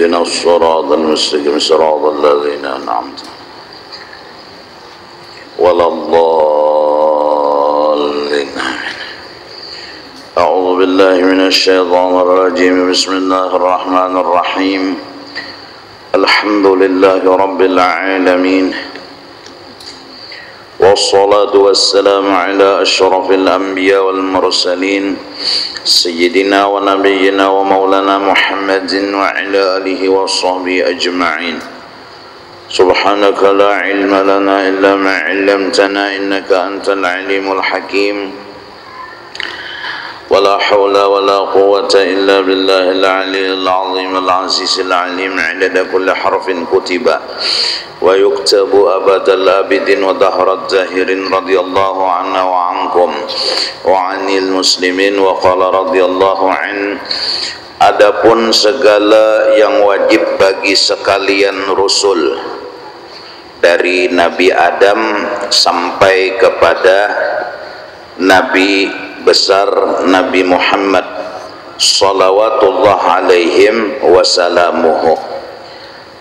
اهدنا الصراط المستقيم صراط الذين أنعمت ولا الضالين. أعوذ بالله من الشيطان الرجيم. بسم الله الرحمن الرحيم. الحمد لله رب العالمين والصلاة والسلام على أشرف الأنبياء والمرسلين سيدنا ونبينا ومولانا محمد وعلى آله وصحبه أجمعين. سبحانك لا علم لنا إلا ما علمتنا إنك أنت العليم الحكيم. ولا حول ولا قوة إلا بالله العلي العظيم العزيز العليم. عدد كل حرف كتب ويكتب أبد الآبدين ودهر الداهرين. رضي الله عنا وعنكم وعن المسلمين. وقال رضي الله عنه. Adapun segala yang wajib bagi sekalian Rasul dari Nabi Adam sampai kepada Nabi besar Nabi Muhammad salawatullah alaihim wasalamuhu,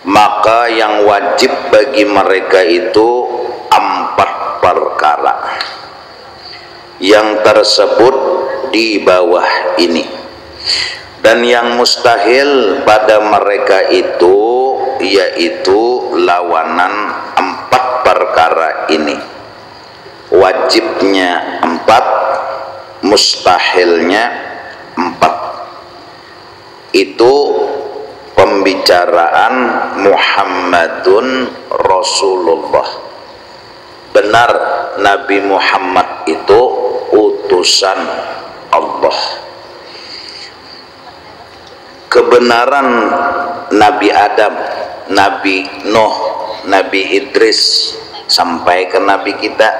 maka yang wajib bagi mereka itu 4 perkara yang tersebut di bawah ini, dan yang mustahil pada mereka itu yaitu lawanan 4 perkara ini. Wajibnya 4, mustahilnya 4. Itu pembicaraan Muhammadun Rasulullah. Benar Nabi Muhammad itu utusan Allah. Kebenaran Nabi Adam, Nabi Nuh, Nabi Idris sampai ke Nabi kita,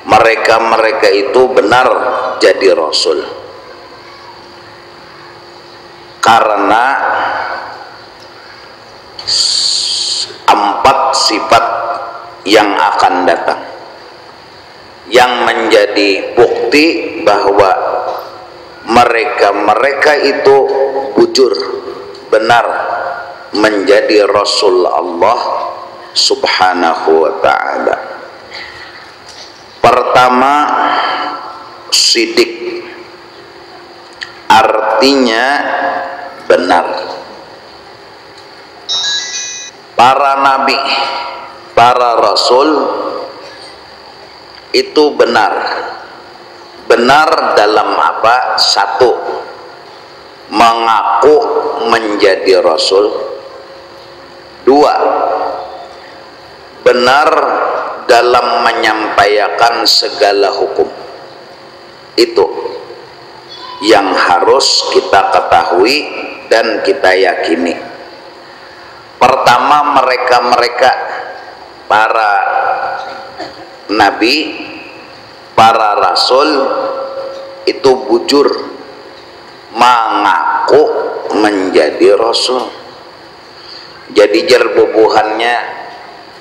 mereka itu benar jadi Rasul karena 4 sifat yang akan datang yang menjadi bukti bahwa mereka itu bujur benar menjadi Rasul Allah subhanahu wa ta'ala. Pertama, sidik, artinya benar. Para nabi, para rasul itu benar. Benar dalam apa? 1, mengaku menjadi rasul. 2, benar dalam menyampaikan segala hukum. Itu yang harus kita ketahui dan kita yakini. Pertama, mereka para nabi, para rasul itu bujur mengaku menjadi rasul. Jadi jerbubuhannya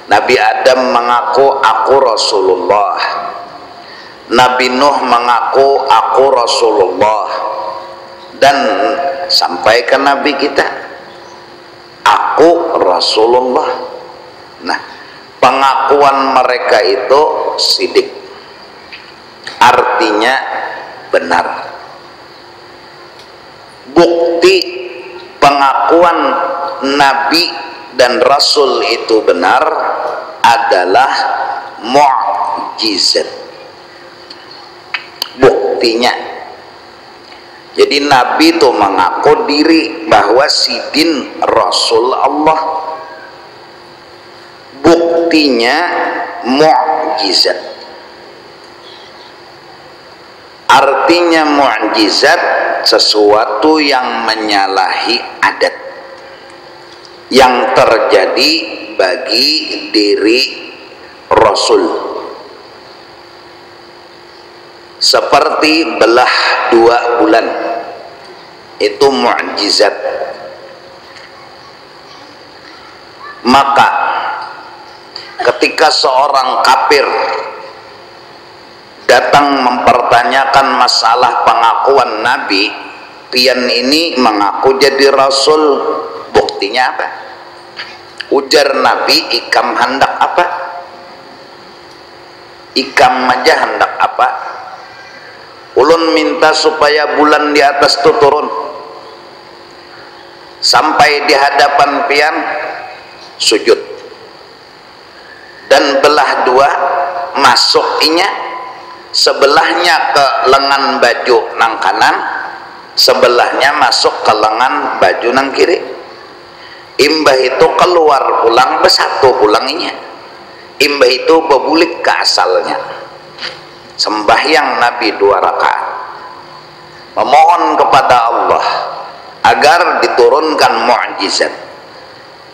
Nabi Adam mengaku aku Rasulullah, Nabi Nuh mengaku aku Rasulullah, dan sampai ke Nabi kita aku Rasulullah. Nah, pengakuan mereka itu sidik, artinya benar. Bukti pengakuan Nabi dan Rasul itu benar adalah mu'jizat. Buktinya, jadi Nabi itu mengaku diri bahwa sidin Rasul Allah. Buktinya mu'jizat. Artinya mu'jizat sesuatu yang menyalahi adat yang terjadi bagi diri Rasul, seperti belah 2 bulan itu mu'jizat. Maka ketika seorang kafir datang mempertanyakan masalah pengakuan Nabi, pian ini mengaku jadi Rasul, buktinya apa? Ujar Nabi, ikam hendak apa? Ikam aja hendak apa? Ulun minta supaya bulan di atas itu turun sampai di hadapan pian sujud, dan belah dua masuk inya, sebelahnya ke lengan baju nang kanan, sebelahnya masuk ke lengan baju nang kiri. Imbah itu keluar pulang besatu pulanginya, imbah itu bebulik ke asalnya. Sembahyang Nabi 2 rakaat, memohon kepada Allah agar diturunkan mukjizat,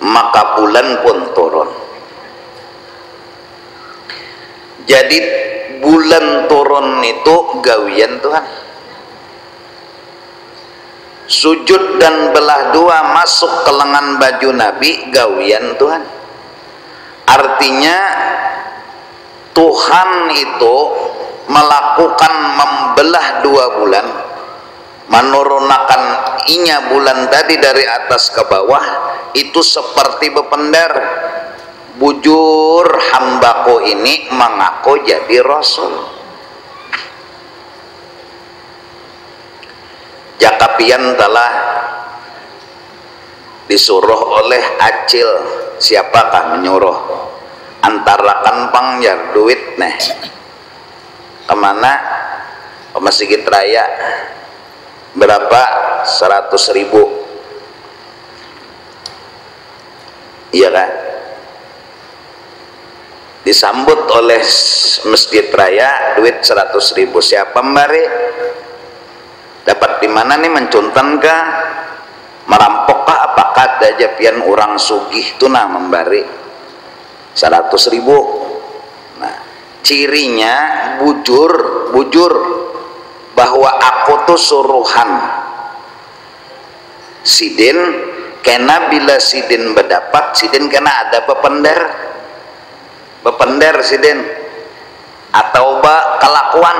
maka bulan pun turun. Jadi bulan turun itu gawian Tuhan. Sujud dan belah dua masuk ke lengan baju Nabi, gawian Tuhan. Artinya Tuhan itu melakukan membelah 2 bulan, menurunkan inya bulan tadi dari atas ke bawah, itu seperti bependar. Bujur hambaku ini mengaku jadi rasul. Jakapian telah disuruh oleh Acil, siapakah menyuruh? Antarakan pangjar duit nih kemana? Ke Masjid Raya. Berapa? 100.000. Iya kan? Disambut oleh Masjid Raya, duit 100.000. Siapa mbari? Dapat di mana nih? Mencuntan kah? Merampok kah? Apakah ada japian orang sugih itu nah membari 100.000? Nah, cirinya bujur bahwa aku tuh suruhan sidin, kena bila sidin berdapat, sidin kena ada bepender sidin atau kelakuan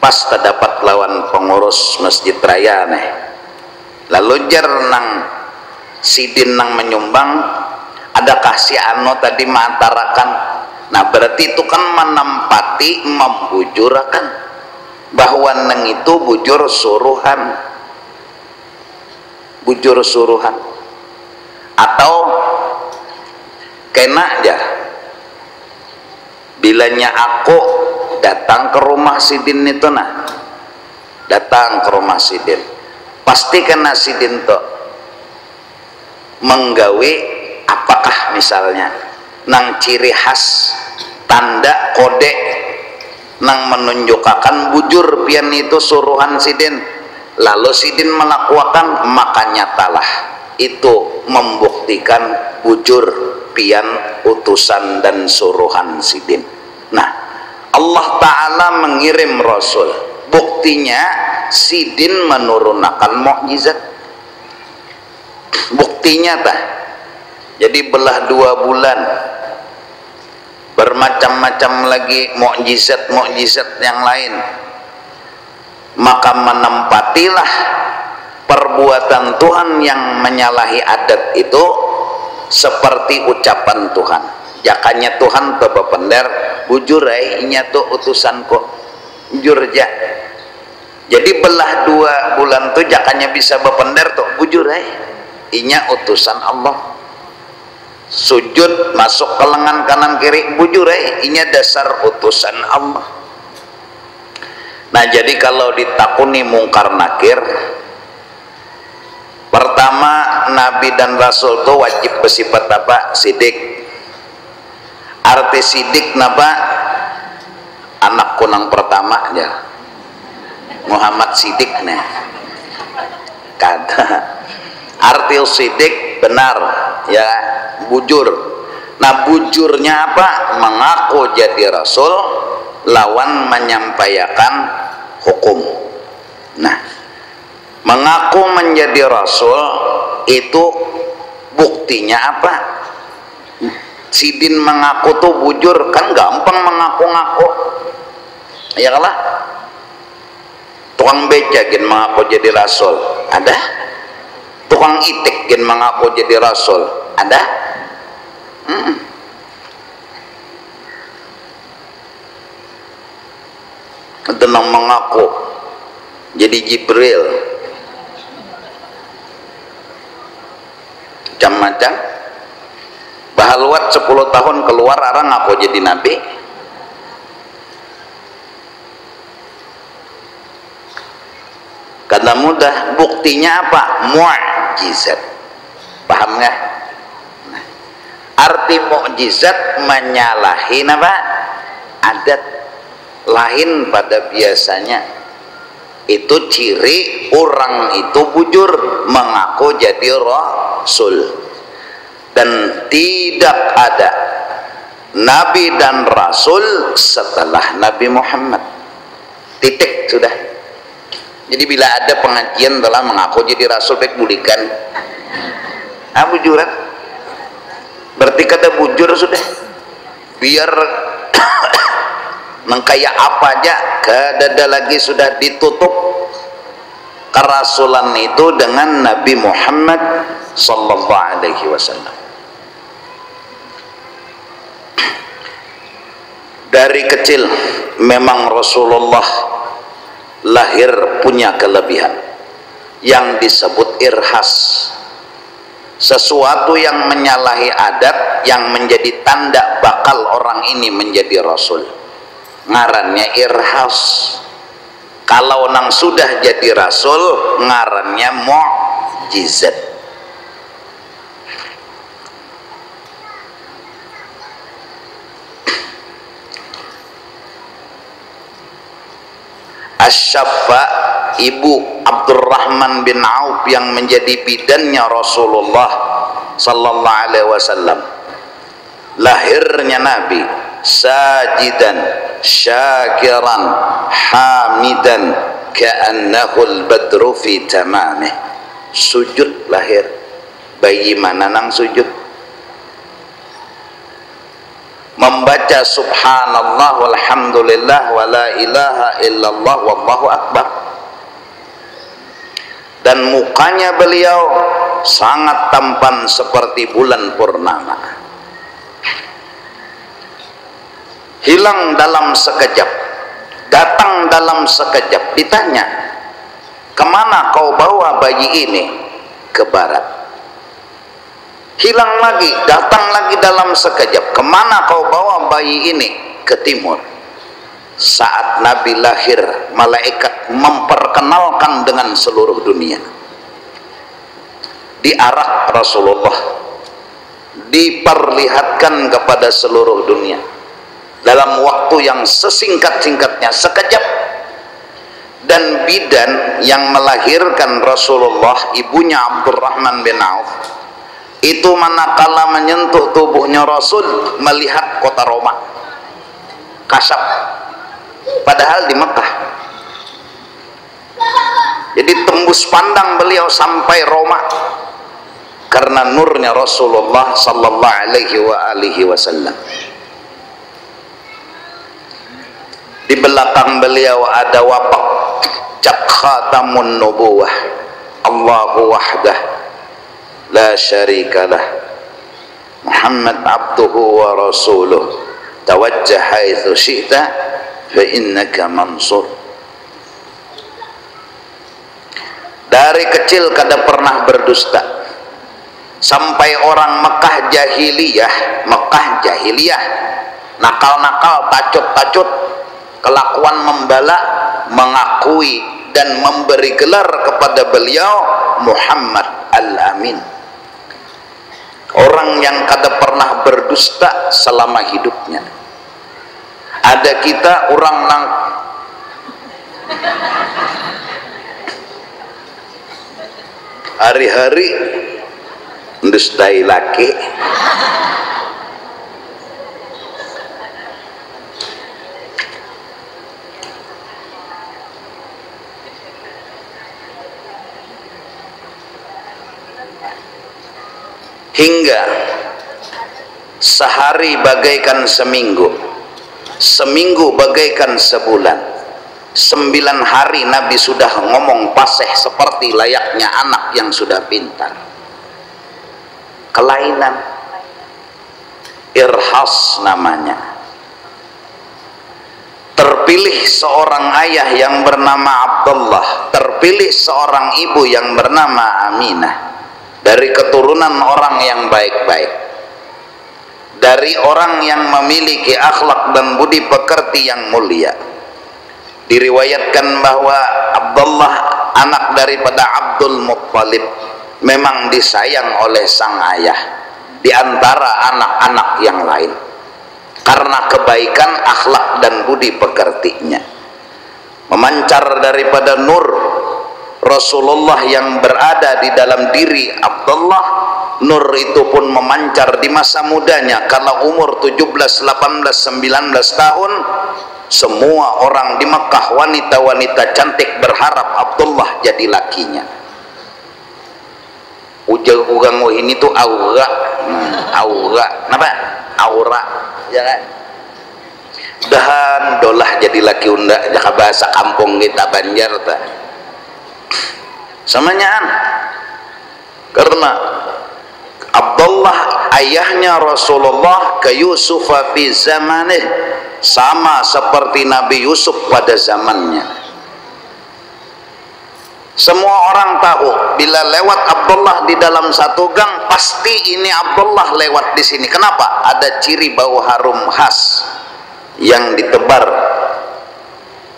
pas terdapat lawan pengurus Masjid Raya nih, lalu jar nang sidin nang menyumbang, adakah si Ano tadi mengantarakan? Nah berarti itu kan menempati, membujurakan bahwa neng itu bujur suruhan atau kena aja bilanya aku datang ke rumah sidin itu, nah datang ke rumah sidin pasti kena sidin tuh menggawe apakah misalnya nang ciri khas tanda kode nang menunjukkan bujur pian itu suruhan sidin, lalu sidin melakukan, maka nyatalah itu membuktikan bujur pian utusan dan suruhan sidin. Nah Allah Ta'ala mengirim Rasul, buktinya sidin menurunkan mukjizat, buktinya tah. Jadi belah 2 bulan bermacam-macam lagi mukjizat yang lain, maka menempatilah perbuatan Tuhan yang menyalahi adat itu seperti ucapan Tuhan. Jakanya Tuhan tuh bepender bujur inya tuh utusan kok bujur aja. Jadi belah 2 bulan tuh jakanya bisa bepender tuh bujur inya utusan Allah. Sujud masuk ke lengan kanan kiri bujur inya dasar utusan Allah. Nah jadi kalau ditakuni mungkar nakir, pertama Nabi dan Rasul itu wajib bersifat apa? Sidik. Arti sidik napa? Anak kunang pertama ya Muhammad Sidik nih kata arti sidik benar ya, bujur. Nah bujurnya apa? Mengaku jadi Rasul lawan menyampaikan hukum. Nah mengaku menjadi Rasul itu buktinya apa? Sidin mengaku tuh bujur, kan gampang mengaku-ngaku ya kalah. tukang beca gen mengaku jadi rasul, ada. Tukang itik gen mengaku jadi rasul, ada. Tenang mengaku jadi Jibril, macam-macam. Bahaluat 10 tahun keluar orang ngaku jadi nabi. Kata mudah, buktinya apa? Mu'jizat. Paham nggak? Nah, arti mu'jizat menyalahi apa? Adat lain pada biasanya. Itu ciri orang itu bujur mengaku jadi rasul. Dan tidak ada nabi dan rasul setelah Nabi Muhammad. Titik sudah. Jadi bila ada pengajian telah mengaku jadi rasul baik bulikan. Bujuran. Berarti kata bujur sudah. Biar mengkaya apa aja kadada lagi sudah ditutup kerasulan itu dengan Nabi Muhammad sallallahu alaihi wasallam. Dari kecil memang Rasulullah lahir punya kelebihan yang disebut irhas, sesuatu yang menyalahi adat yang menjadi tanda bakal orang ini menjadi rasul, ngarannya irhas. Kalau nang sudah jadi rasul ngarannya mu'jizat. Asy-Syaffa ibu Abdurrahman bin Auf yang menjadi bidannya Rasulullah sallallahu alaihi wasallam, lahirnya Nabi sajidan syakiran hamidan ka'annahul badru fi tamamih. Sujud lahir. Bayi mana nang sujud? Membaca subhanallah walhamdulillah wa la ilaha illallah wallahu akbar. Dan mukanya beliau sangat tampan seperti bulan purnama. Hilang dalam sekejap, datang dalam sekejap. Ditanya, kemana kau bawa bayi ini? Ke barat. Hilang lagi, datang lagi dalam sekejap. Kemana kau bawa bayi ini? Ke timur. Saat Nabi lahir, malaikat memperkenalkan dengan seluruh dunia. Diarak Rasulullah, diperlihatkan kepada seluruh dunia dalam waktu yang sesingkat-singkatnya, sekejap. Dan bidan yang melahirkan Rasulullah, ibunya Abdurrahman bin Auf, itu manakala menyentuh tubuhnya Rasul melihat kota Roma, Kasab, padahal di Mekah. Jadi tembus pandang beliau sampai Roma karena nurnya Rasulullah sallallahu alaihi wasallam. Di belakang beliau ada wapak cap khatamun nubuwah, Allahu wahdah la syarikalah, Muhammad abduhu wa rasuluh, tawajjah haitsu syi'ta fa innaka mansur. Dari kecil kada pernah berdusta, sampai orang Mekah jahiliyah nakal-nakal, tacut-tacut, kelakuan membala, mengakui dan memberi gelar kepada beliau Muhammad Al-Amin, orang yang kada pernah berdusta selama hidupnya. Ada kita orang nang hari-hari ndustai laki, hingga sehari bagaikan seminggu, seminggu bagaikan sebulan, 9 hari Nabi sudah ngomong fasih seperti layaknya anak yang sudah pintar. Kelainan, irhas namanya. Terpilih seorang ayah yang bernama Abdullah, terpilih seorang ibu yang bernama Aminah, dari keturunan orang yang baik-baik, dari orang yang memiliki akhlak dan budi pekerti yang mulia. Diriwayatkan bahwa Abdullah anak daripada Abdul Muttalib memang disayang oleh sang ayah di antara anak-anak yang lain karena kebaikan akhlak dan budi pekertinya. Memancar daripada nur Rasulullah yang berada di dalam diri Abdullah, nur itu pun memancar di masa mudanya. Kalau umur 17, 18, 19 tahun, semua orang di Mekah, wanita-wanita cantik berharap Abdullah jadi lakinya. Ugang ini tuh aura, kenapa? Aura, ya kan? Dahan dolah jadi laki unda, jaka bahasa kampung kita Banjar ta. Samanyaan, karena Abdullah ayahnya Rasulullah ke Yusuf fi zamanih, sama seperti Nabi Yusuf pada zamannya. Semua orang tahu bila lewat Abdullah di dalam satu gang, pasti ini Abdullah lewat di sini. Kenapa? Ada ciri bau harum khas yang ditebar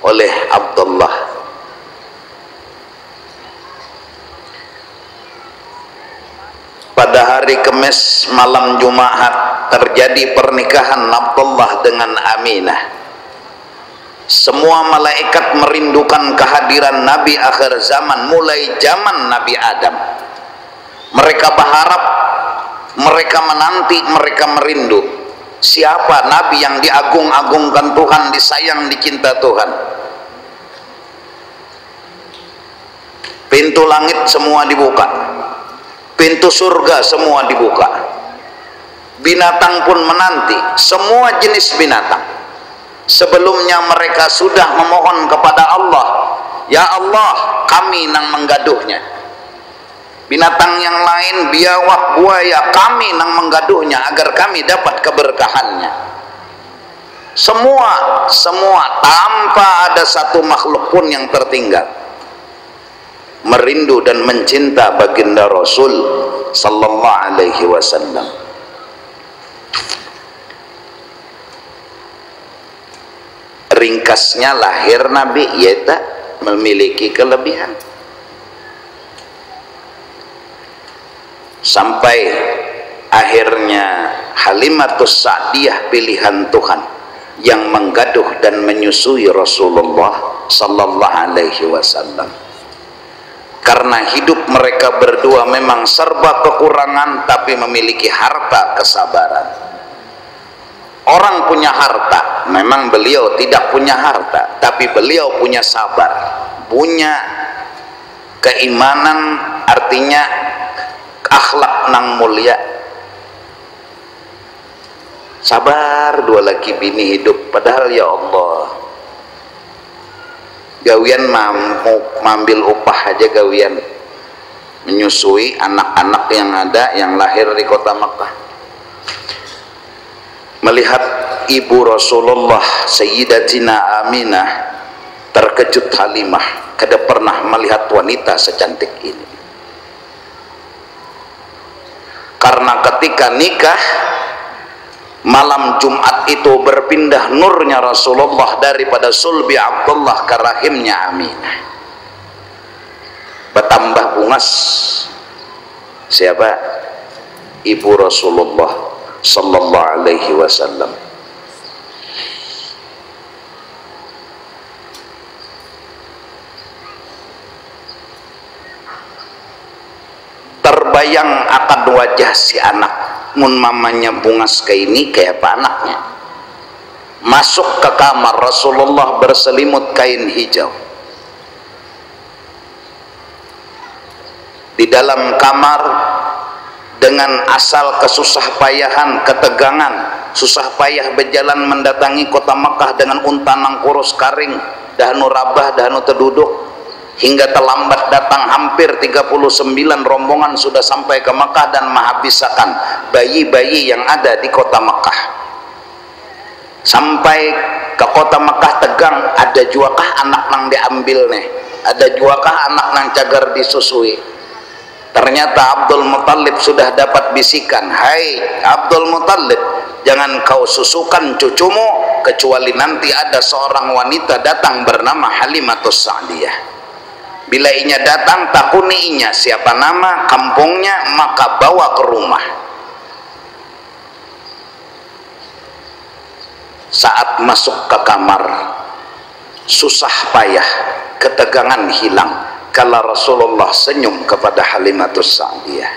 oleh Abdullah. Pada hari Kamis malam Jumat terjadi pernikahan Abdullah dengan Aminah. Semua malaikat merindukan kehadiran Nabi akhir zaman, mulai zaman Nabi Adam. Mereka berharap, mereka menanti, mereka merindu. Siapa Nabi yang diagung-agungkan Tuhan, disayang, dicinta Tuhan? Pintu langit semua dibuka, pintu surga semua dibuka. Binatang pun menanti, semua jenis binatang. Sebelumnya mereka sudah memohon kepada Allah, ya Allah, kami nang menggaduhnya. Binatang yang lain, biawak, buaya, kami nang menggaduhnya agar kami dapat keberkahannya. Semua tanpa ada satu makhluk pun yang tertinggal merindu dan mencinta baginda Rasul sallallahu alaihi wasallam. Ringkasnya, lahir Nabi yaitu memiliki kelebihan. Sampai akhirnya Halimatus Sa'diyah, pilihan Tuhan yang menggaduh dan menyusui Rasulullah sallallahu alaihi wasallam. Karena hidup mereka berdua memang serba kekurangan, tapi memiliki harta kesabaran. Orang punya harta, memang beliau tidak punya harta, tapi beliau punya sabar, punya keimanan, artinya akhlak nang mulia. Sabar dua laki bini hidup, padahal ya Allah, gawian mampu mambil upah aja, gawian menyusui anak-anak yang ada yang lahir di kota Makkah. Melihat ibu Rasulullah Sayyidatina Aminah, terkejut Halimah, kada pernah melihat wanita secantik ini. Karena ketika nikah malam Jumat itu berpindah nurnya Rasulullah daripada sulbi Abdullah ke rahimnya Aminah. Bertambah bungas siapa? Ibu Rasulullah sallallahu alaihi wasallam. Terbayang akan wajah si anak, mun mamanya bungas kayak ini, kayak apa anaknya. Masuk ke kamar, Rasulullah berselimut kain hijau. Di dalam kamar, dengan asal kesusah payahan, ketegangan, susah payah berjalan mendatangi kota Makkah dengan unta nang kurus karing, dahanu rabah dahanu terduduk, hingga terlambat datang hampir 39 rombongan sudah sampai ke Mekah dan menghabiskan bayi-bayi yang ada di kota Mekah. Sampai ke kota Mekah tegang, ada juakah anak nang diambil nih, ada juakah anak nang cagar disusui. Ternyata Abdul Muthalib sudah dapat bisikan, hai Abdul Muthalib, jangan kau susukan cucumu kecuali nanti ada seorang wanita datang bernama Halimatus Sa'diyah. Bila inya datang, takuni inya siapa nama, kampungnya, maka bawa ke rumah. Saat masuk ke kamar, susah payah, ketegangan hilang kala Rasulullah senyum kepada Halimatus Sa'diyah,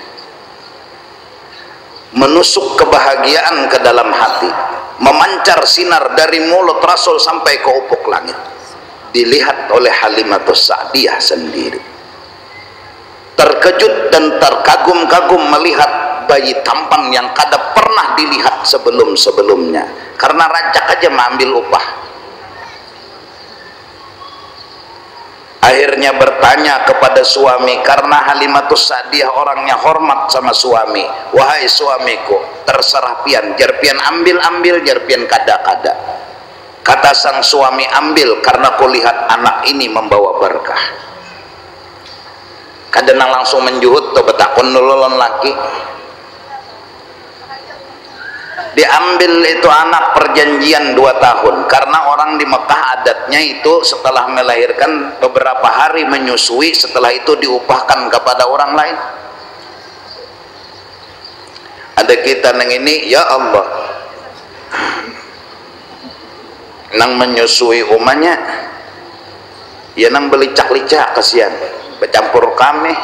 menusuk kebahagiaan ke dalam hati, memancar sinar dari mulut Rasul sampai ke ufuk langit, dilihat oleh Halimatus Sa'diyah sendiri. Terkejut dan terkagum-kagum melihat bayi tampan yang kada pernah dilihat sebelum-sebelumnya, karena rancak aja mengambil upah. Akhirnya bertanya kepada suami, karena Halimatus Sa'diyah orangnya hormat sama suami, wahai suamiku, terserah pian, jar pian ambil jar pian kada. Kata sang suami, ambil karena kulihat anak ini membawa berkah. Kadang langsung menjuhut tuh betakun dululun laki. Diambil itu anak perjanjian 2 tahun, karena orang di Mekah adatnya itu setelah melahirkan beberapa hari menyusui, setelah itu diupahkan kepada orang lain. Ada kita nang ini, ya Allah, nang menyusui umanya, ya nang belicak-licak kasihan, bercampur kami,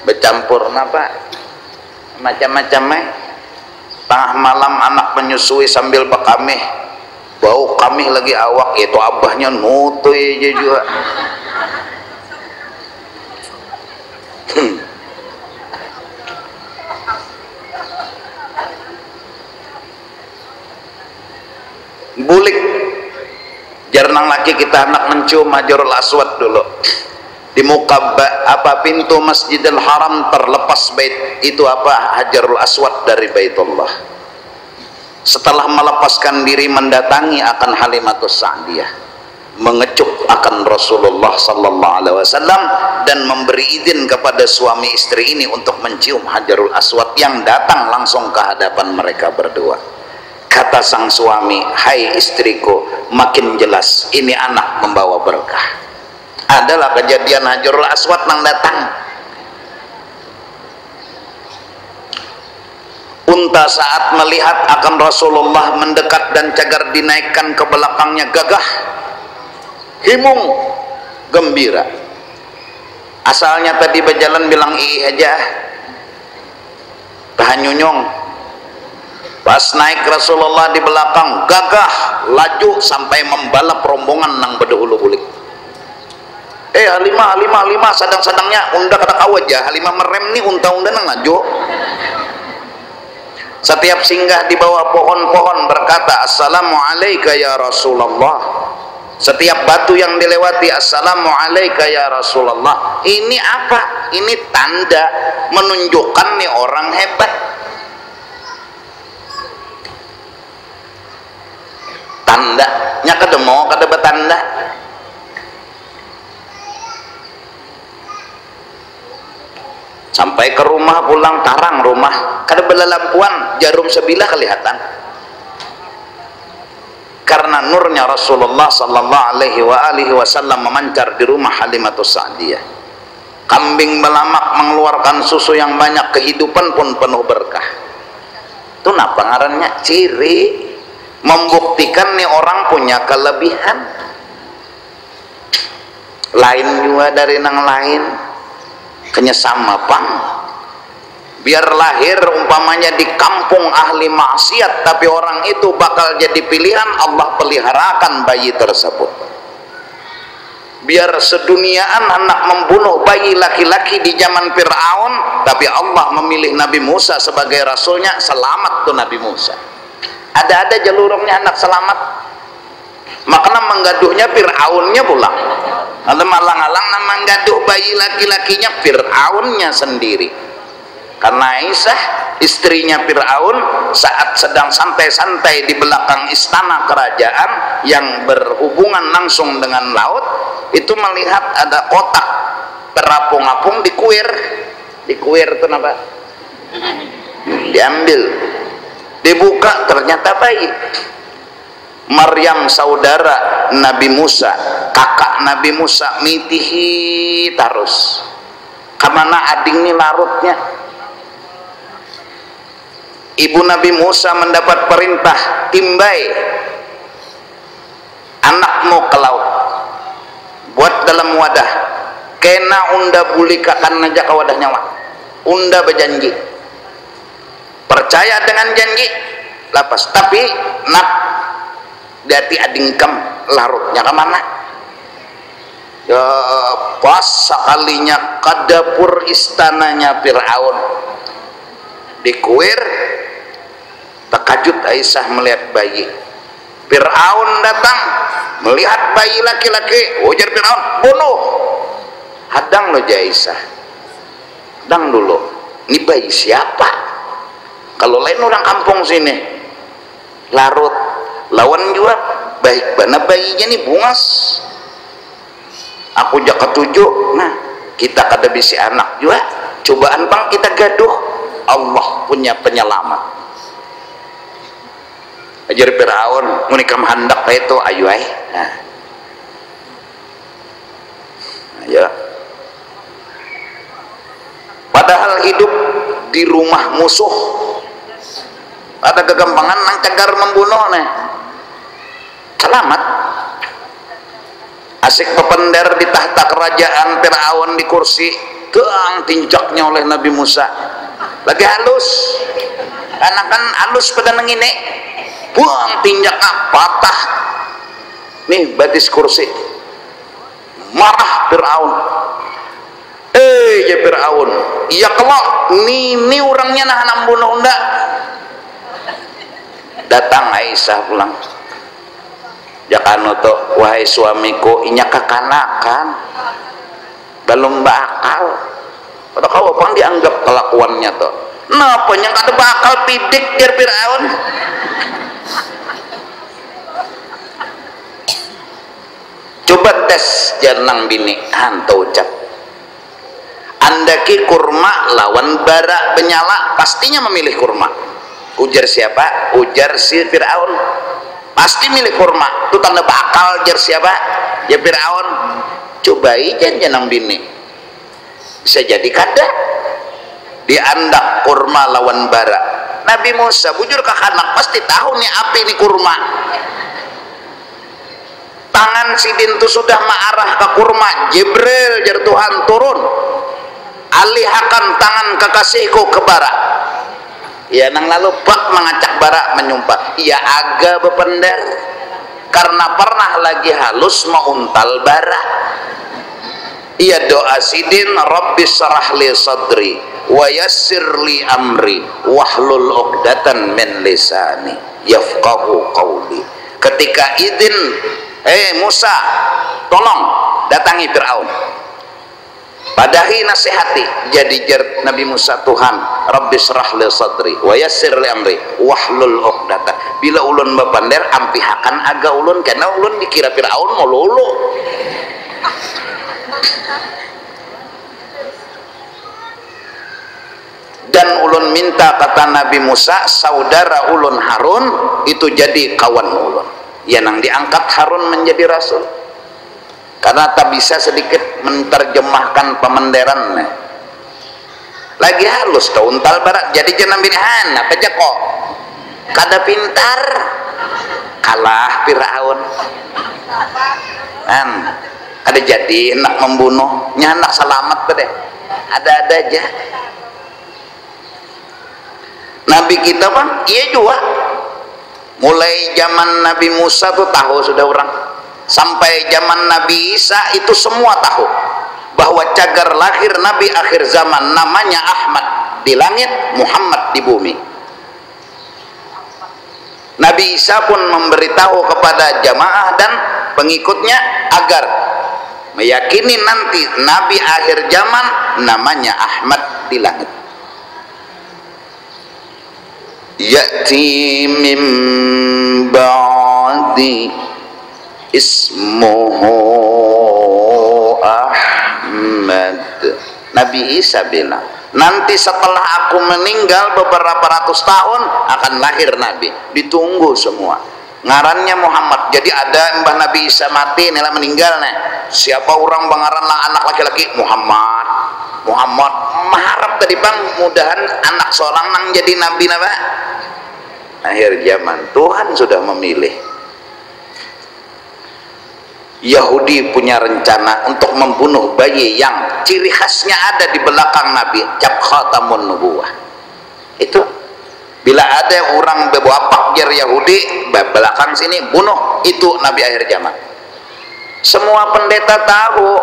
bercampur apa, macam-macam tengah malam anak menyusui sambil bekamih, bau kamih lagi awak, itu abahnya nutuy aja juga. Bulik jarnang laki kita anak mencium Hajarul Aswad dulu di muka pintu Masjidil Haram, terlepas bait itu Hajarul Aswad dari Baitullah. Setelah melepaskan diri mendatangi akan Halimatus Sa'diyah, mengecup akan Rasulullah sallallahu alaihi wasallam dan memberi izin kepada suami istri ini untuk mencium Hajarul Aswad yang datang langsung ke hadapan mereka berdua. Kata sang suami, hai istriku, makin jelas ini anak membawa berkah. Adalah kejadian Hajarul Aswad nang datang. Unta saat melihat akan Rasulullah mendekat dan cagar dinaikkan ke belakangnya gagah, himung, gembira. Asalnya tadi berjalan bilang ih aja, tahanyunyong. Pas naik Rasulullah di belakang gagah, laju sampai membalap rombongan nang berdahulu bulik. Halimah sadang-sadangnya unda kada kau aja, Halimah merem nih unta-unda nang laju. Setiap singgah di bawah pohon-pohon berkata assalamualaikum ya Rasulullah. Setiap batu yang dilewati assalamualaikum ya Rasulullah. Ini apa? Ini tanda menunjukkan nih orang hebat. Tandanya kada mau kada bertanda. Sampai ke rumah, pulang tarang rumah, kada belalampuan, jarum sebilah kelihatan. Karena nurnya Rasulullah sallallahu alaihi wasallam memancar di rumah Halimatus Sa'diyah. Kambing melamak mengeluarkan susu yang banyak, kehidupan pun penuh berkah. Itu napa ngarannya? Ciri membuktikan nih orang punya kelebihan. Lain juga dari nang lain. Kenya sama pang, biar lahir umpamanya di kampung ahli maksiat, tapi orang itu bakal jadi pilihan, Allah peliharakan bayi tersebut. Biar seduniaan anak membunuh bayi laki-laki di zaman Fir'aun, tapi Allah memilih Nabi Musa sebagai rasulnya, selamat tuh Nabi Musa. Ada jalurungnya anak selamat. makna menggaduhnya Fir'aunnya pulang, atau malang-alang menggaduh bayi laki-lakinya Fir'aunnya sendiri. Karena Aisyah istrinya Fir'aun saat sedang santai-santai di belakang istana kerajaan yang berhubungan langsung dengan laut, itu melihat ada kotak terapung-apung di kuir itu apa? Diambil, dibuka, ternyata bayi. Maryam saudara Nabi Musa, kakak Nabi Musa, mitihi tarus kemana ading ini larutnya. Ibu Nabi Musa mendapat perintah, timbai anakmu ke laut, buat dalam wadah, kena unda bulikakan aja ke wadah nyawa, unda berjanji, percaya dengan janji lapas, tapi nak dati adingkem larutnya kemana? Ya pas sekalinya ke dapur istananya Fir'aun, di kuir, terkajut Aisyah melihat bayi. Fir'aun datang melihat bayi laki-laki, ujar Fir'aun, bunuh. Hadang lo Aisyah, hadang dulu, ini bayi siapa? Kalau lain orang kampung sini larut lawan juga baik bana bayinya nih bungas, aku jak ketujuh. Nah kita kada bisi anak juga, cobaan bang kita gaduh, Allah punya penyelamat. Ajar Fir'aun ngunikam hendak itu ayo ay. Nah ya, padahal hidup di rumah musuh ada kegampangan nang cagar membunuh nih, selamat asik pepender di tahta kerajaan Fir'aun di kursi, keang tinjaknya oleh Nabi Musa, lagi halus karena kan halus pada nengine, buang tinjaknya patah nih batis kursi. Marah Fir'aun, ya Fir'aun, iya kelok ini orangnya nah nambunuh ndak. Datang Aisyah pulang, jakano to, wahai suamiku, inya kekanakan belum bakal, pada kau apa dianggap kelakuannya to, napa yang ada bakal pidik jar Fir'aun. Coba tes janang bini hantu ucap, andaki kurma lawan bara penyala, pastinya memilih kurma. Ujar siapa? Ujar si Fir'aun, pasti milih kurma. Itu tanda bakal. Jar siapa? Ya Fir'aun. Cobai janang bini, bisa jadi kada diandak kurma lawan bara. Nabi Musa bujur ke anak pasti tahu nih api ini kurma. Tangan sidin itu sudah mengarah ke kurma. Jibril jar Tuhan turun, alihkan tangan kekasihku ke bara. Ya nang lalu bak mengacak bara menyumpah, ia aga bepender karena pernah lagi halus mau untal bara. Ia doa sidin, Rabbi syrahli sadri wa yassirli amri wahlul uqdatan min lisani yafqahu qawli. Ketika idin, Musa tolong datangi Fir'aun, padahi nasihati, jadi jar Nabi Musa, Tuhan Rabbi syrah li sadri wa yassir li amri wahlul uqdatan, bila ulun bepander ampihakan aga ulun, karena ulun dikira Fir'aun mau lulu. Dan ulun minta, kata Nabi Musa, saudara ulun Harun itu jadi kawan ulun, ya nang diangkat Harun menjadi rasul, karena tak bisa sedikit menerjemahkan pemenderan lagi halus tau untal barat, jadi jenam binahan apa aja kok kada pintar, kalah Fir'aun kan. Ada jadi nak membunuh nyanak selamat deh, ada aja. Nabi kita bang iya juga, mulai zaman Nabi Musa tuh tahu sudah orang, sampai zaman Nabi Isa itu semua tahu bahwa cagar lahir Nabi akhir zaman namanya Ahmad di langit, Muhammad di bumi. Nabi Isa pun memberitahu kepada jamaah dan pengikutnya agar meyakini nanti Nabi akhir zaman namanya Ahmad di langit. Ya'ti min ba'di ismuhu Ahmad. Nabi Isa bilang, nanti setelah aku meninggal beberapa ratus tahun akan lahir Nabi. Ditunggu semua. Ngarannya Muhammad. Jadi ada mbah Nabi Isa mati, nila meninggal nih. Siapa orang bangaran lah anak laki-laki? Muhammad. Muhammad. Maharap tadi bang, mudahan anak seorang nang jadi Nabi napa? Akhir zaman Tuhan sudah memilih. Yahudi punya rencana untuk membunuh bayi yang ciri khasnya ada di belakang Nabi, cap khatamun nubuwah. Itu bila ada orang bawa pakir Yahudi belakang sini bunuh, itu Nabi akhir zaman. Semua pendeta tahu.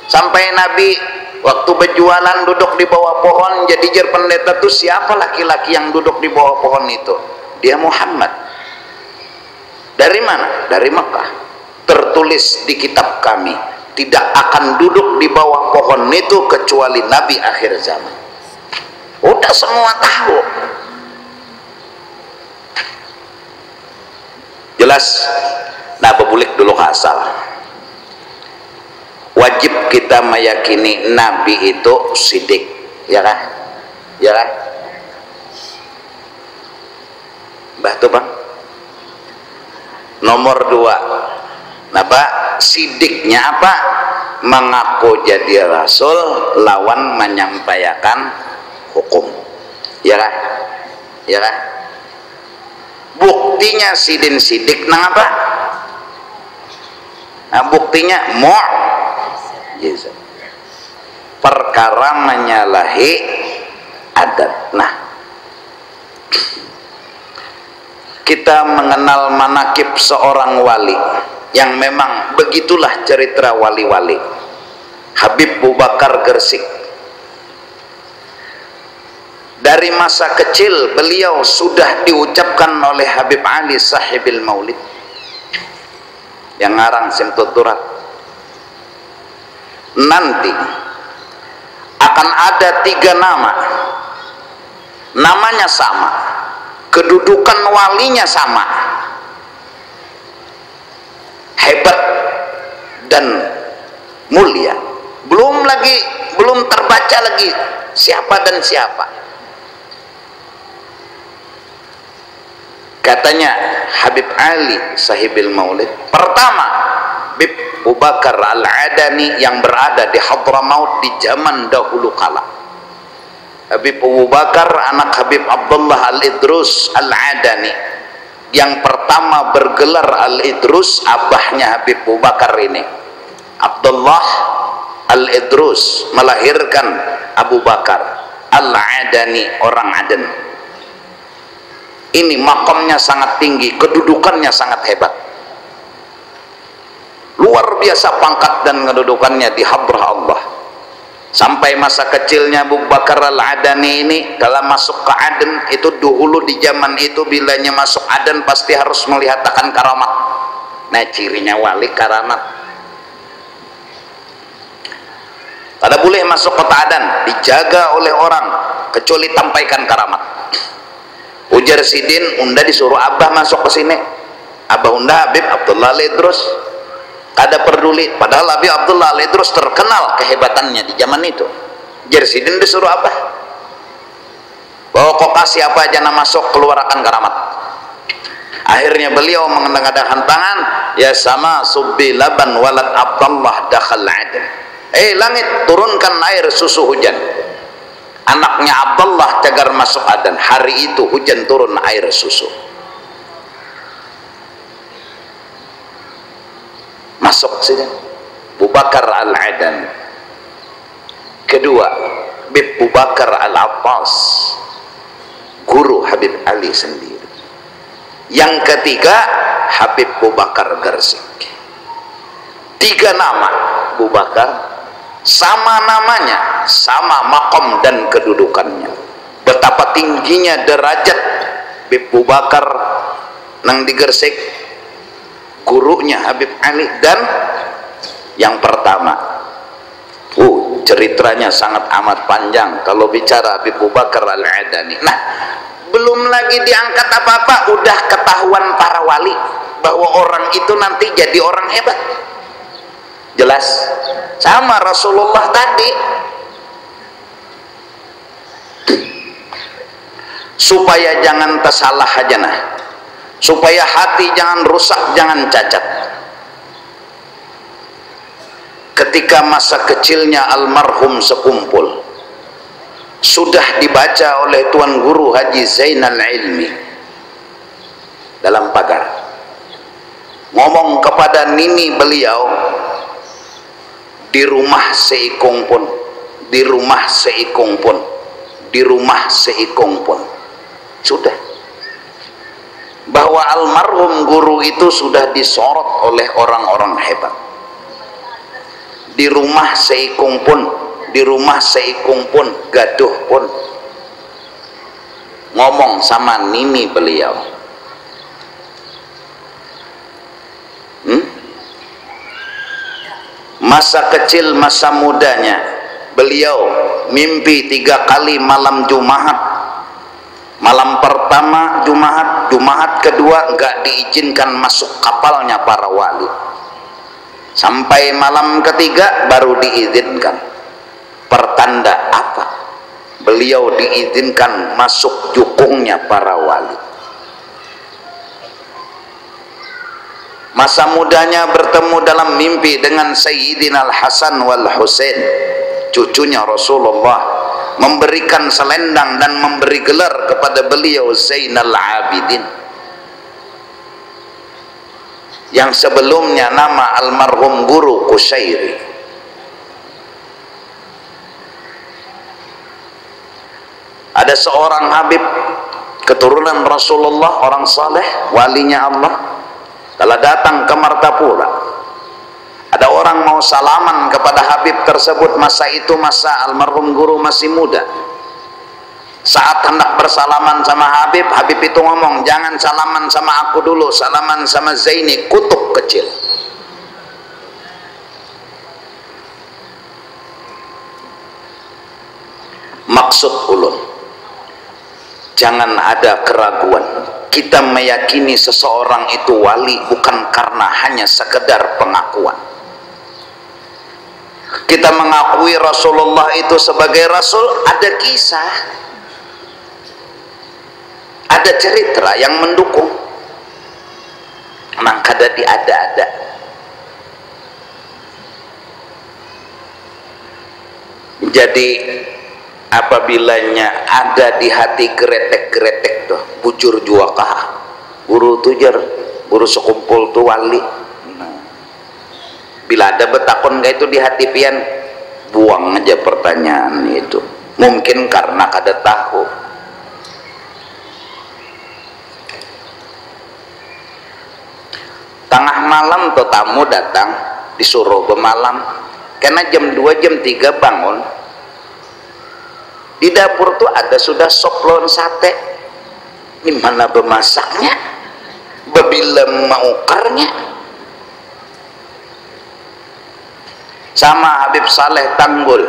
Sampai Nabi waktu berjualan duduk di bawah pohon, jadi jer pendeta tuh siapa laki-laki yang duduk di bawah pohon itu? Dia Muhammad. Dari mana? Dari Mekah. Tertulis di kitab kami, tidak akan duduk di bawah pohon itu kecuali Nabi akhir zaman. Udah semua tahu. Jelas. Nah, bebulik dulu asal. Wajib kita meyakini Nabi itu sidik, ya kan? Ya kan? Mbah tuh bang. Nomor 2, apa? Sidiknya apa? Mengaku jadi rasul, lawan menyampaikan hukum, ya kan? Ya kan? Buktinya sidin sidik nang apa? Nah, buktinya Yesus. Perkara menyalahi adat. Nah, kita mengenal manakib seorang wali yang memang begitulah cerita wali-wali. Habib Abu Bakar Gresik. Dari masa kecil beliau sudah diucapkan oleh Habib Ali Sahibil Maulid yang ngarang Simtuturat. Nanti akan ada 3 nama, namanya sama, kedudukan walinya sama, hebat dan mulia. Belum terbaca lagi siapa dan siapa. Katanya Habib Ali Sahibil Maulid, pertama Habib Abu Bakar Al-Adani yang berada di Hadramaut di zaman dahulu kala. Habib Abu Bakar anak Habib Abdullah Al-Idrus Al-Adani, yang pertama bergelar Al-Idrus, abahnya Habib Abu Bakar ini Abdullah Al-Idrus melahirkan Abu Bakar Al-Adani, orang Aden. Ini makamnya sangat tinggi, kedudukannya sangat hebat, luar biasa pangkat dan kedudukannya di hadrah Allah. Sampai masa kecilnya Abu Bakar Al-Adani ini kalau masuk ke Aden itu dahulu di zaman itu bilanya masuk Aden pasti harus melihatkan karamat. Nah, cirinya wali karamat. Kada boleh masuk kota Aden, dijaga oleh orang kecuali tampaikan karamat. Ujar Sidin, unda disuruh abah masuk ke sini. Abah unda Habib Abdullah Al-Idrus. Kada peduli, padahal Habib Abdullah Al-Idrus terkenal kehebatannya di zaman itu. Jersidin disuruh apa? Bawa kokasi apa aja nama masuk, keluar akan karamat. Akhirnya beliau mengendang-endangkan tangan, ya sama subbi laban walad Abdullah dakhal Aden. Langit, turunkan air susu hujan. Anaknya Abdullah cagar masuk Aden. Hari itu hujan turun air susu. Masuk sini Abu Bakar Al-Adani. Kedua Habib Abu Bakar Al-Abbas, guru Habib Ali sendiri. Yang ketiga Habib Abu Bakar Gresik. 3 nama Abu Bakar, sama namanya, sama makom dan kedudukannya. Betapa tingginya derajat Habib Abu Bakar nang digersek gurunya Habib Ali. Dan yang pertama, ceritanya sangat amat panjang kalau bicara Habib Abu Bakar Al-Adani. Nah, belum lagi diangkat apa-apa udah ketahuan para wali bahwa orang itu nanti jadi orang hebat. Jelas sama Rasulullah tadi, supaya jangan tersalah aja nah, supaya hati jangan rusak, jangan cacat. Ketika masa kecilnya almarhum sekumpul sudah dibaca oleh Tuan Guru Haji Zainal Ilmi dalam pagar, ngomong kepada nini beliau, di rumah seikung pun, di rumah seikung pun, di rumah seikung pun. Sudah, bahwa almarhum guru itu sudah disorot oleh orang-orang hebat. Di rumah seikung pun, di rumah seikung pun, gaduh pun. Ngomong sama nini beliau, masa kecil, masa mudanya beliau mimpi 3 kali malam Jumat. Malam pertama Jumat, Jumat kedua enggak diizinkan masuk kapalnya para wali, sampai malam ketiga baru diizinkan. Pertanda apa? Beliau diizinkan masuk jukungnya para wali. Masa mudanya bertemu dalam mimpi dengan Sayyidina Al-Hasan wal Husain, cucunya Rasulullah, memberikan selendang dan memberi gelar kepada beliau Zainal Abidin, yang sebelumnya nama almarhum guru Qushairi. Ada seorang Habib keturunan Rasulullah, orang saleh, walinya Allah, telah datang ke Martapura. Ada orang mau salaman kepada Habib tersebut. Masa itu masa almarhum guru masih muda. Saat hendak bersalaman sama Habib, Habib itu ngomong, jangan salaman sama aku dulu, salaman sama Zaini, kutub kecil. Maksud ulun, jangan ada keraguan. Kita meyakini seseorang itu wali bukan karena hanya sekedar pengakuan. Kita mengakui Rasulullah itu sebagai Rasul, ada kisah, ada cerita yang mendukung, maka ada. Jadi apabilanya ada di hati geretek-geretek tuh, bujur juakah guru tujar, guru sekumpul tuh wali. Bila ada betakon kayak itu di hati pian, buang aja pertanyaan itu. Mungkin karena kada tahu. Tengah malam tuh tamu datang, disuruh bermalam, karena jam 2 jam 3 bangun. Di dapur tuh ada sudah sop lon sate. Di mana bemasaknya? Babila maukarnya? Sama Habib Saleh Tanggul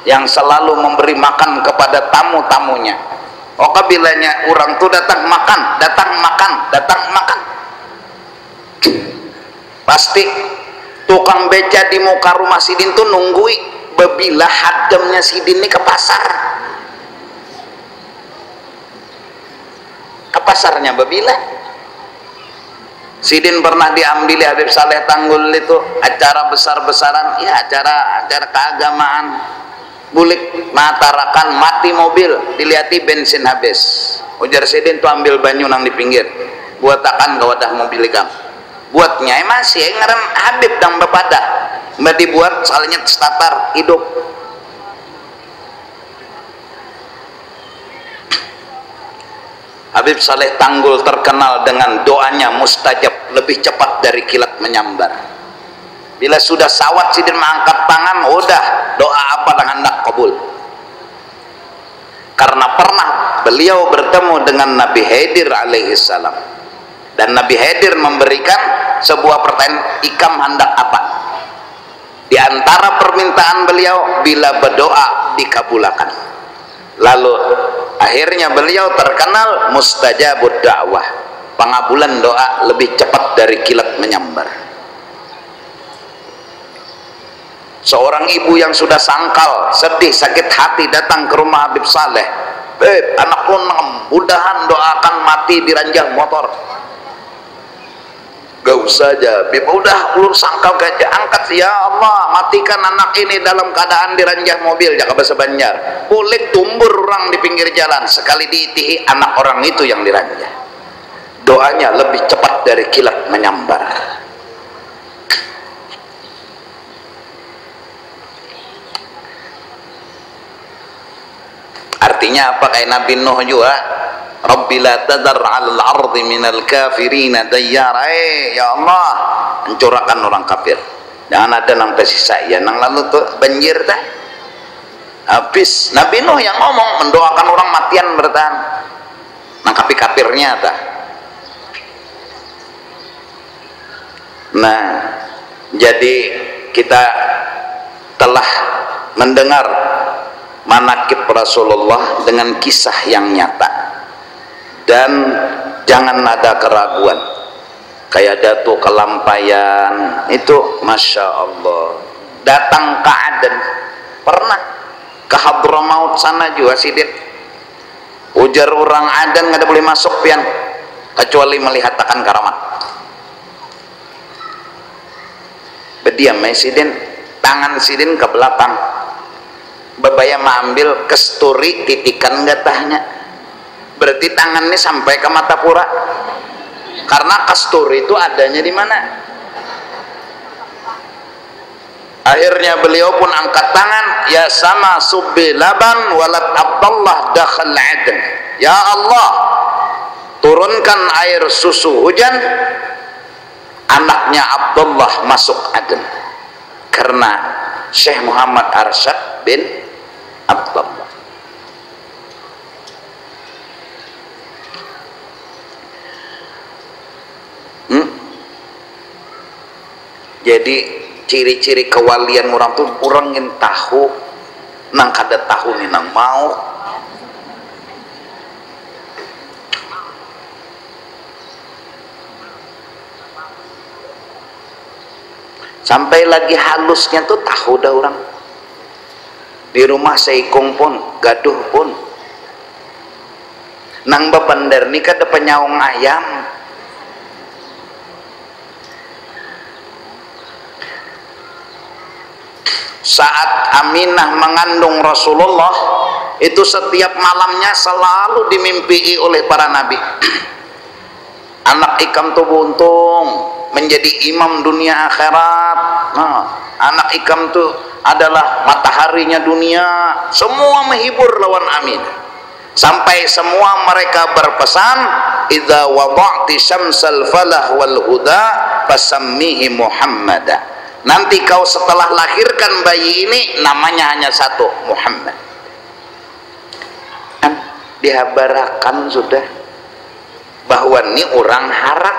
yang selalu memberi makan kepada tamu-tamunya. Oke, bilanya orang tuh datang makan, pasti tukang beca di muka rumah Sidin tuh nunggui babila hadamnya Sidin ini ke pasar. Ke pasarnya babila Sidin pernah diambil Habib Saleh Tanggul itu acara besar-besaran, ya acara keagamaan, bulik matarakan mati mobil, dilihati bensin habis. Ujar Sidin tuh ambil banyu nang di pinggir, buat akan ke wadah mobil ikam. Buatnya masih ngaran Habib dang bepada, mbak dibuat soalnya starter hidup. Habib Saleh Tanggul terkenal dengan doanya mustajab, lebih cepat dari kilat menyambar. Bila sudah sawat Sidin mengangkat tangan, udah doa apa dengan hendak kabul. Karena pernah beliau bertemu dengan Nabi Khidir alaihi salam, dan Nabi Khidir memberikan sebuah pertanyaan, ikam hendak apa? Di antara permintaan beliau, bila berdoa dikabulkan. Lalu akhirnya beliau terkenal mustajabud da'wah, pengabulan doa lebih cepat dari kilat menyambar. Seorang ibu yang sudah sangkal, sedih, sakit hati datang ke rumah Habib Saleh, "Beb, anakku mudahan doakan mati di ranjang motor." "Gak usah aja Beb, udah ulur sangkal aja, angkat, ya Allah matikan anak ini dalam keadaan di ranjang mobil." Jaga bahasa Banjar, boleh tumbur orang di pinggir jalan, sekali diitihi anak orang itu yang diranjang. Doanya lebih cepat dari kilat menyambar. Artinya apa? Kayak Nabi Nuh juga, Rabbi la tadar 'alal ardi minal kafirina dayyara. Ya Allah, hancurkan orang kafir, jangan ada nang tersisa. Ya nang lalu tuh banjir teh habis. Nabi Nuh yang ngomong, mendoakan orang matian bertahan nang kafirnya tah. Nah, jadi kita telah mendengar manakib Rasulullah dengan kisah yang nyata, dan jangan ada keraguan. Kayak Datu Kelampayan itu Masya Allah datang ke Aden, pernah ke Hadramaut sana juga Sidin. Ujar orang Aden nggak ada boleh masuk pian kecuali melihat akan karamat. Berdiam Sidin, tangan Sidin ke belakang, bebaya mengambil kesturi titikan gatahnya, berarti tangannya sampai ke mata pura, karena kesturi itu adanya di mana. Akhirnya beliau pun angkat tangan, ya sama subbi laban walad Abdullah dakhal Aden. Ya Allah, turunkan air susu hujan, anaknya Abdullah masuk Aden. Karena Syekh Muhammad Arsyad bin Abdullah. Jadi ciri-ciri kewalian orang tuh orang yang tahu nang kada tahu nih nang mau. Sampai lagi halusnya tuh tahu dah orang. Di rumah seikung pun gaduh pun nang bapandar nikah ada penyaung ayam. Saat Aminah mengandung Rasulullah itu setiap malamnya selalu dimimpi oleh para nabi. Anak ikam tuh buntung menjadi imam dunia akhirat. Nah, anak ikam tuh adalah mataharinya dunia. Semua menghibur lawan Aminah, sampai semua mereka berpesan, idza wada'ti syamsal falah wal huda fasammihi Muhammada. Nanti kau setelah lahirkan bayi ini namanya hanya satu, Muhammad. Kan dihabarakan sudah bahwa ini orang harak.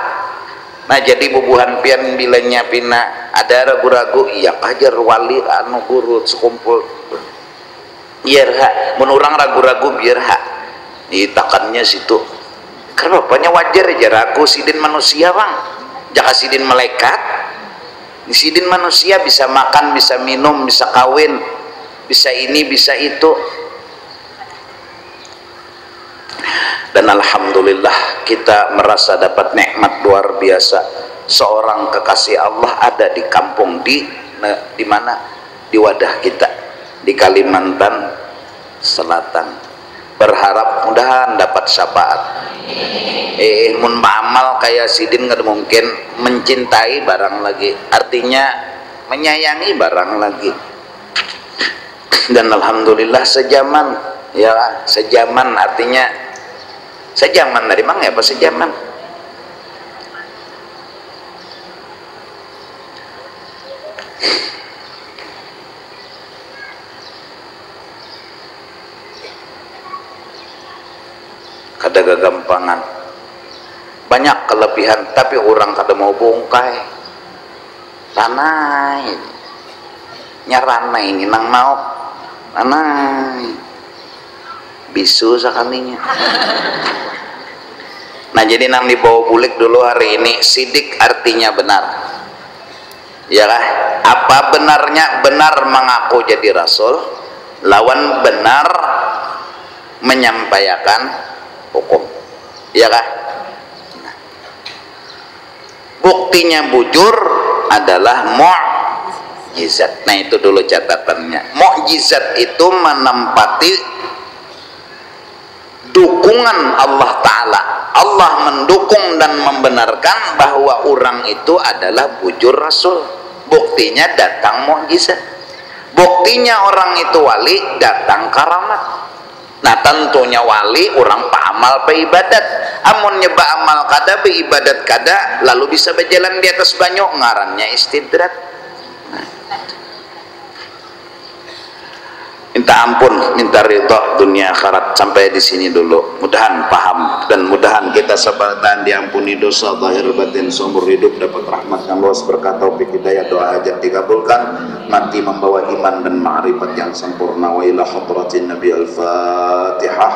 Nah jadi bubuhan pian bilanya pina ada ragu-ragu, iya kajar wali anu guru sekumpul biar hak menurang ragu-ragu biar hak ditakannya situ. Karena bapaknya wajar aja ragu, sidin manusia bang, jaka sidin malaikat. Sidin manusia bisa makan, bisa minum, bisa kawin, bisa ini, bisa itu. Dan alhamdulillah kita merasa dapat nikmat luar biasa. Seorang kekasih Allah ada di kampung di mana? Di wadah kita di Kalimantan Selatan. Berharap mudahan dapat syafaat. Mun ba'amal kayak sidin nggak mungkin mencintai barang lagi, artinya menyayangi barang lagi. Dan alhamdulillah sejaman, ya sejaman artinya sejaman dari mana ya, apa sejaman? kada gagampangan, banyak kelebihan, tapi orang kada mau bongkai tanah nyarana ini nang mau tanah bisu sakalinya. Nah jadi nang dibawa bulik dulu hari ini, sidik artinya benar, ya kah? Apa benarnya? Benar mengaku jadi rasul, lawan benar menyampaikan hukum, ya kah? Nah, buktinya bujur adalah mukjizat. Nah itu dulu catatannya. Mukjizat itu menempati dukungan Allah Ta'ala. Allah mendukung dan membenarkan bahwa orang itu adalah bujur rasul. Buktinya datang mukjizat. Buktinya orang itu wali, datang karamat. Nah tentunya wali orang paamal pe ibadat. Amun nyeba amal kada be ibadat kada, lalu bisa berjalan di atas banyu, ngarannya istidrat. Minta ampun, minta ridha dunia akhirat. Sampai di sini dulu. Mudahan paham dan mudahan kita sebatan diampuni dosa zahir batin seumur hidup, dapat rahmat yang luas, berkat taufik hidayah, doa hajat dikabulkan, mati membawa iman dan ma'rifat yang sempurna. Wa ila hadratin Nabi al-Fatihah.